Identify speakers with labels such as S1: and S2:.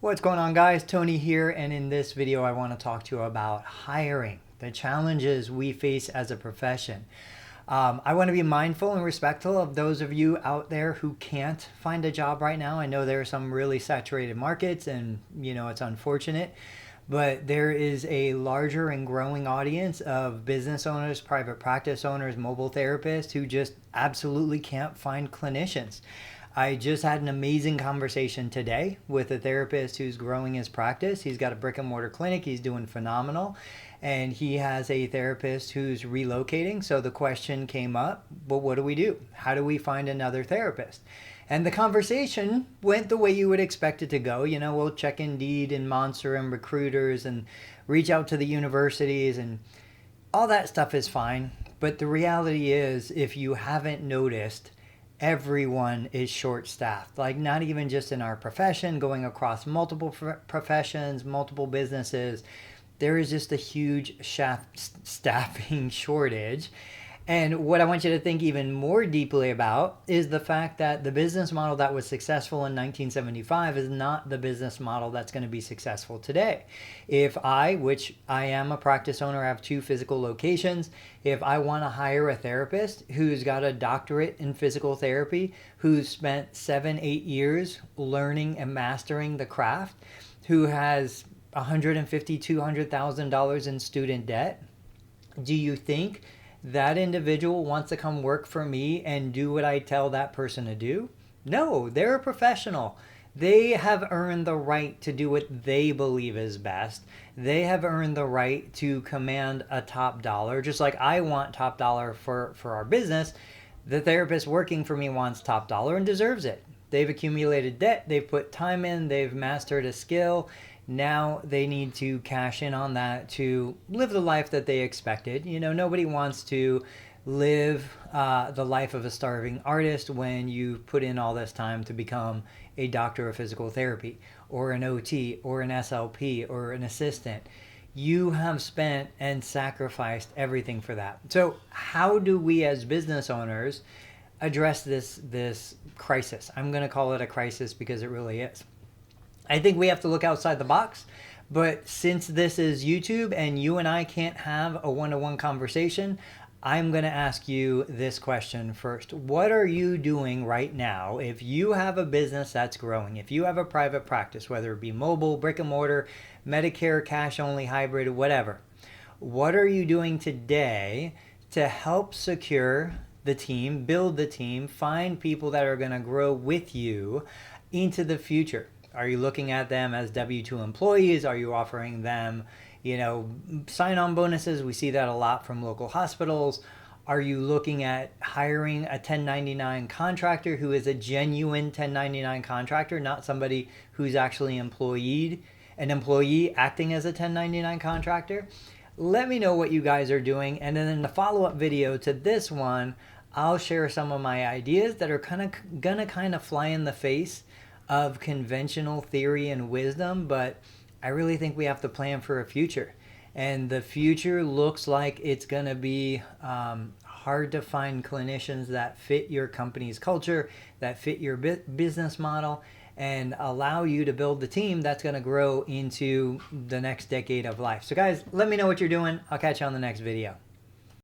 S1: What's going on, guys? Tony here, and in this video I want to talk to you about hiring, the challenges we face as a profession. I want to be mindful and respectful of those of you out there who can't find a job right now. I know there are some really saturated markets and it's unfortunate, but there is a larger and growing audience of business owners, private practice owners, mobile therapists who just absolutely can't find clinicians. I just had an amazing conversation today with a therapist who's growing his practice. He's got a brick and mortar clinic. He's doing phenomenal. And he has a therapist who's relocating. So the question came up, well, what do we do? How do we find another therapist? And the conversation went the way you would expect it to go. We'll check Indeed and Monster and recruiters and reach out to the universities, and all that stuff is fine. But the reality is, if you haven't noticed, everyone is short-staffed. Like, not even just in our profession, going across multiple professions, multiple businesses, there is just a huge staffing shortage. And what I want you to think even more deeply about is the fact that the business model that was successful in 1975 is not the business model that's going to be successful today. If I, which I am a practice owner, I have 2 physical locations, if I want to hire a therapist who's got a doctorate in physical therapy, who's spent 7-8 years learning and mastering the craft, who has $150,000, $200,000 in student debt, do you think that individual wants to come work for me and do what I tell that person to do? No, they're a professional. They have earned the right to do what they believe is best. They have earned the right to command a top dollar. Just like I want top dollar for our business, the therapist working for me wants top dollar and deserves it. They've accumulated debt, they've put time in, they've mastered a skill. Now they need to cash in on that to live the life that they expected. Nobody wants to live the life of a starving artist when you put in all this time to become a doctor of physical therapy or an OT or an SLP or an assistant. You have spent and sacrificed everything for that. So how do we as business owners address this crisis? I'm going to call it a crisis because it really is. I think we have to look outside the box, but since this is YouTube and you and I can't have a one-to-one conversation, I'm going to ask you this question first. What are you doing right now if you have a business that's growing, if you have a private practice, whether it be mobile, brick and mortar, Medicare, cash only, hybrid, whatever? What are you doing today to help secure the team, build the team, find people that are going to grow with you into the future? Are you looking at them as W-2 employees? Are you offering them, sign-on bonuses? We see that a lot from local hospitals. Are you looking at hiring a 1099 contractor who is a genuine 1099 contractor, not somebody who's actually an employee acting as a 1099 contractor? Let me know what you guys are doing. And then in the follow-up video to this one, I'll share some of my ideas that are gonna fly in the face of conventional theory and wisdom, but I really think we have to plan for a future. And the future looks like it's going to be hard to find clinicians that fit your company's culture, that fit your business model, and allow you to build the team that's going to grow into the next decade of life. So guys, let me know what you're doing. I'll catch you on the next video.